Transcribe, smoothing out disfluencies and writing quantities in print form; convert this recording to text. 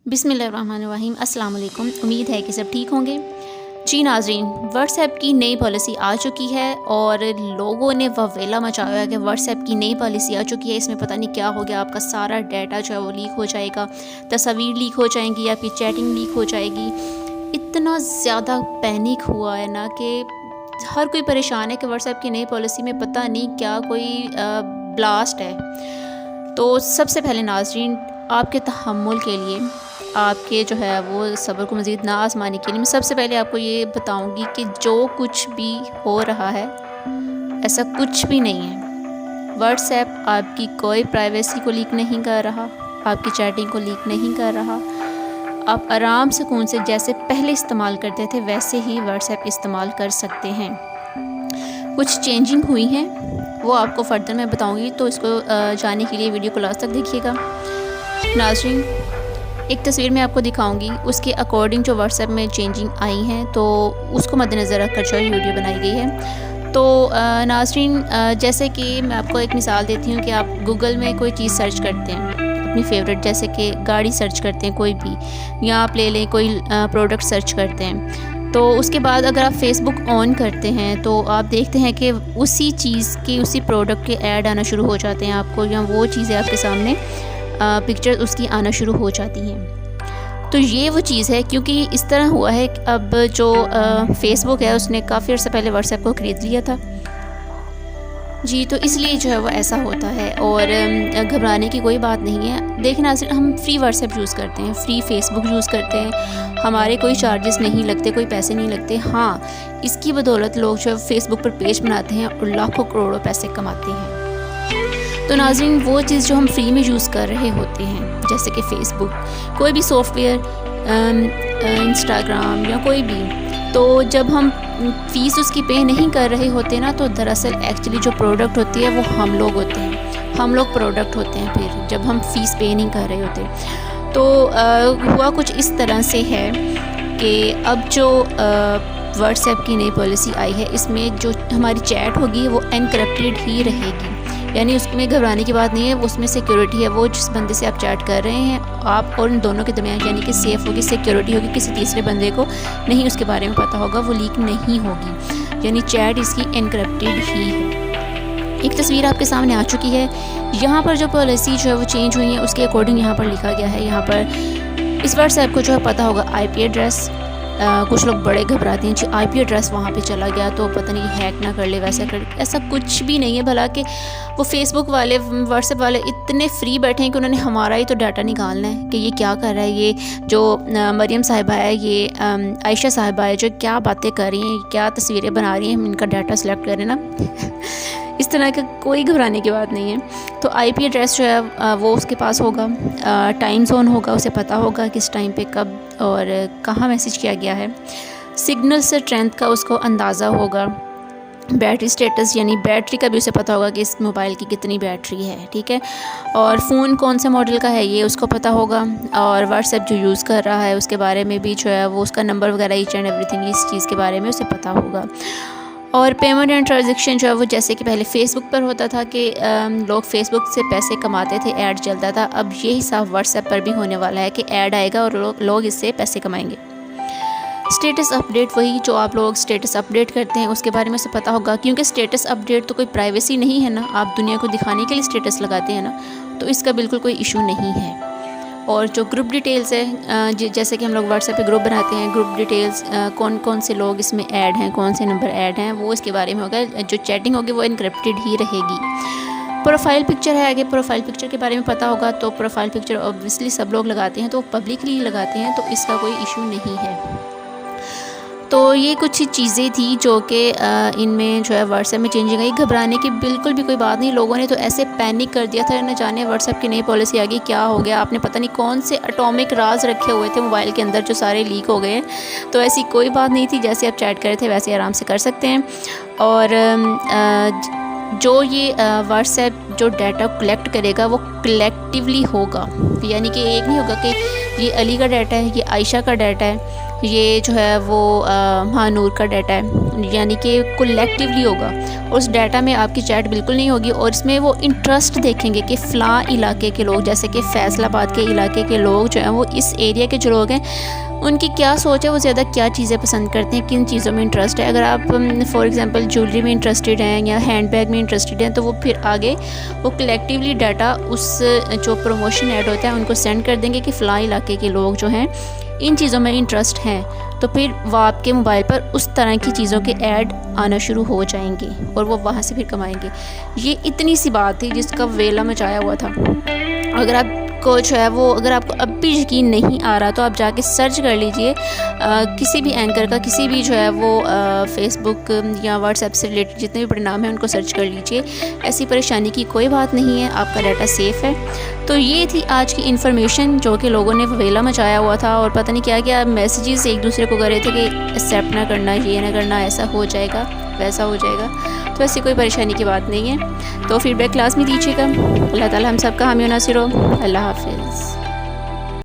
बिस्मिल्लाहिर्रहमानिर्रहीम। अस्सलाम वालेकुम। उम्मीद है कि सब ठीक होंगे। जी नाज़रीन, व्हाट्सएप की नई पॉलिसी आ चुकी है और लोगों ने ववेला मचाया है कि व्हाट्सएप की नई पॉलिसी आ चुकी है, इसमें पता नहीं क्या हो गया, आपका सारा डाटा जो है वो लीक हो जाएगा, तस्वीर लीक हो जाएंगी, आपकी चैटिंग लीक हो जाएगी। इतना ज़्यादा पैनिक हुआ है ना कि हर कोई परेशान है कि व्हाट्सएप की नई पॉलिसी में पता नहीं क्या कोई ब्लास्ट है। तो सबसे पहले नाज़रीन, आपके तहम्मुल के लिए, आपके जो है वो सब्र को मज़ीद ना आज़माने के लिए मैं सबसे पहले आपको ये बताऊंगी कि जो कुछ भी हो रहा है ऐसा कुछ भी नहीं है। व्हाट्सएप आपकी कोई प्राइवेसी को लीक नहीं कर रहा, आपकी चैटिंग को लीक नहीं कर रहा। आप आराम सुकून से जैसे पहले इस्तेमाल करते थे वैसे ही व्हाट्सएप इस्तेमाल कर सकते हैं। कुछ चेंजिंग हुई हैं वो आपको फर्दर मैं बताऊंगी, तो इसको जानने के लिए वीडियो को लास्ट तक देखिएगा। नाज़रीन, एक तस्वीर मैं आपको दिखाऊंगी, उसके अकॉर्डिंग जो व्हाट्सएप में चेंजिंग आई हैं तो उसको मद्देनज़र रखकर जो वीडियो बनाई गई है। तो नाज़रीन, जैसे कि मैं आपको एक मिसाल देती हूँ कि आप गूगल में कोई चीज़ सर्च करते हैं अपनी फ़ेवरेट, जैसे कि गाड़ी सर्च करते हैं कोई भी, या आप ले लें कोई प्रोडक्ट सर्च करते हैं, तो उसके बाद अगर आप फेसबुक ऑन करते हैं तो आप देखते हैं कि उसी चीज़ के, उसी प्रोडक्ट के ऐड आना शुरू हो जाते हैं आपको, या वो चीज़ें आपके सामने पिक्चर उसकी आना शुरू हो जाती हैं। तो ये वो चीज़ है, क्योंकि इस तरह हुआ है कि अब जो फेसबुक है उसने काफ़ी अर्से पहले व्हाट्सएप को ख़रीद लिया था जी, तो इसलिए जो है वो ऐसा होता है और घबराने की कोई बात नहीं है। देखना, हम फ्री व्हाट्सएप यूज़ करते हैं, फ्री फेसबुक यूज़ करते हैं, हमारे कोई चार्जेस नहीं लगते, कोई पैसे नहीं लगते। हाँ, इसकी बदौलत लोग जो है फेसबुक पर पेज बनाते हैं और लाखों करोड़ों पैसे कमाते हैं। तो नाज़रीन, वो चीज़ जो हम फ्री में यूज़ कर रहे होते हैं, जैसे कि फ़ेसबुक, कोई भी सॉफ्टवेयर, इंस्टाग्राम या कोई भी, तो जब हम फ़ीस उसकी पे नहीं कर रहे होते ना, तो दरअसल एक्चुअली जो प्रोडक्ट होती है वो हम लोग होते हैं, हम लोग प्रोडक्ट होते हैं फिर जब हम फ़ीस पे नहीं कर रहे होते। तो हुआ कुछ इस तरह से है कि अब जो व्हाट्सएप की नई पॉलिसी आई है, इसमें जो हमारी चैट होगी वो एनक्रिप्टेड ही रहेगी, यानी उसमें घबराने की बात नहीं है। उसमें सिक्योरिटी है, वो जिस बंदे से आप चैट कर रहे हैं आप और उन दोनों के दरमियान, यानी कि सेफ़ होगी, सिक्योरिटी होगी, किसी तीसरे बंदे को नहीं उसके बारे में पता होगा, वो लीक नहीं होगी, यानी चैट इसकी एनक्रिप्टेड ही है। एक तस्वीर आपके सामने आ चुकी है। यहाँ पर जो पॉलिसी जो है वो चेंज हुई है उसके अकॉर्डिंग यहाँ पर लिखा गया है, यहाँ पर इस व्हाट्सएप को जो है पता होगा IP एड्रेस। कुछ लोग बड़े घबराते हैं जी IP एड्रेस वहाँ पे चला गया तो पता नहीं हैक ना कर ले, वैसा कर, ऐसा कुछ भी नहीं है। भला कि वो फेसबुक वाले, व्हाट्सएप वाले इतने फ्री बैठे हैं कि उन्होंने हमारा ही तो डाटा निकालना है कि ये क्या कर रहा है, ये जो मरियम साहिबा है, ये आयशा साहिबा है, जो क्या बातें कर रही हैं, क्या तस्वीरें बना रही हैं, हम इनका डाटा सेलेक्ट करें ना इस तरह का कोई घबराने की बात नहीं है। तो IP एड्रेस जो है वो उसके पास होगा, टाइम जोन होगा, उसे पता होगा किस टाइम पे कब और कहाँ मैसेज किया गया है, सिग्नल स्ट्रेंथ का उसको अंदाज़ा होगा, बैटरी स्टेटस यानी बैटरी का भी उसे पता होगा कि इस मोबाइल की कितनी बैटरी है, ठीक है, और फ़ोन कौन से मॉडल का है ये उसको पता होगा, और व्हाट्सएप जो यूज़ कर रहा है उसके बारे में भी जो है वो उसका नंबर वगैरह ईच एंड एवरीथिंग इस चीज़ के बारे में उसे पता होगा। और पेमेंट एंड ट्रांजेक्शन जो है वो जैसे कि पहले फ़ेसबुक पर होता था कि लोग फ़ेसबुक से पैसे कमाते थे, ऐड चलता था, अब ये हिसाब व्हाट्सएप पर भी होने वाला है कि ऐड आएगा और लोग इससे पैसे कमाएंगे। स्टेटस अपडेट, वही जो आप लोग स्टेटस अपडेट करते हैं उसके बारे में उसे पता होगा, क्योंकि स्टेटस अपडेट तो कोई प्राइवेसी नहीं है ना, आप दुनिया को दिखाने के लिए स्टेटस लगाते हैं ना, तो इसका बिल्कुल कोई इशू नहीं है। और जो ग्रुप डिटेल्स है, जैसे कि हम लोग व्हाट्सएप पे ग्रुप बनाते हैं, ग्रुप डिटेल्स कौन कौन से लोग इसमें ऐड हैं, कौन से नंबर ऐड हैं, वो इसके बारे में होगा। जो चैटिंग होगी वो इनक्रिप्टेड ही रहेगी। प्रोफाइल पिक्चर है, आगे प्रोफाइल पिक्चर के बारे में पता होगा, तो प्रोफाइल पिक्चर ऑब्वियसली सब लोग लगाते हैं, तो पब्लिकली लगाते हैं, तो इसका कोई इशू नहीं है। तो ये कुछ ही चीज़ें थी जो कि इनमें जो है व्हाट्सएप में चेंजिंग आई। घबराने की बिल्कुल भी कोई बात नहीं, लोगों ने तो ऐसे पैनिक कर दिया था, न जाने व्हाट्सएप की नई पॉलिसी आ गई क्या हो गया, आपने पता नहीं कौन से एटॉमिक राज रखे हुए थे मोबाइल के अंदर जो सारे लीक हो गए हैं। तो ऐसी कोई बात नहीं थी, जैसे आप चैट कर रहे थे वैसे आराम से कर सकते हैं। और जो ये व्हाट्सएप जो डाटा कलेक्ट करेगा वो कलेक्टिवली होगा, यानी कि एक नहीं होगा कि ये अली का डाटा है, ये आयशा का डाटा है, ये जो है वो महानूर का डाटा है, यानी कि कलेक्टिवली होगा। और उस डाटा में आपकी चैट बिल्कुल नहीं होगी, और इसमें वो इंटरेस्ट देखेंगे कि फ़लाँ इलाके के लोग, जैसे कि फैसलाबाद के इलाके के लोग जो हैं वो इस एरिया के जो लोग हैं उनकी क्या सोच है, वो ज़्यादा क्या चीज़ें पसंद करते हैं, किन चीज़ों में इंटरेस्ट है। अगर आप फॉर एग्ज़ाम्पल ज्वेलरी में इंटरेस्टेड हैं या हैंड बैग में इंटरेस्टेड हैं, तो वो फिर आगे वो कलेक्टिवली डाटा उस जो प्रमोशन ऐड होता है उनको सेंड कर देंगे कि फ़लाँ इलाके के लोग जो हैं इन चीज़ों में इंटरेस्ट हैं, तो फिर वो आपके मोबाइल पर उस तरह की चीज़ों के ऐड आना शुरू हो जाएंगे और वो वहाँ से फिर कमाएंगे। ये इतनी सी बात थी जिसका वेला मचाया हुआ था। अगर आप को जो है वो, अगर आपको अब भी यकीन नहीं आ रहा तो आप जाके सर्च कर लीजिए किसी भी एंकर का, किसी भी जो है वो फेसबुक या व्हाट्सएप से रिलेटेड जितने भी परिणाम हैं उनको सर्च कर लीजिए। ऐसी परेशानी की कोई बात नहीं है, आपका डाटा सेफ़ है। तो ये थी आज की इन्फॉर्मेशन जो कि लोगों ने वेला मचाया हुआ था, और पता नहीं क्या क्या मैसेजेस एक दूसरे को कर रहे थे कि एक्सेप्ट ना करना, ये ना करना, ऐसा हो जाएगा, वैसा हो जाएगा। तो ऐसी कोई परेशानी की बात नहीं है। तो फीडबैक क्लास में दीजिएगा। अल्लाह ताला हम सब का हामी नासिर हो। अल्लाह हाफ़िज़।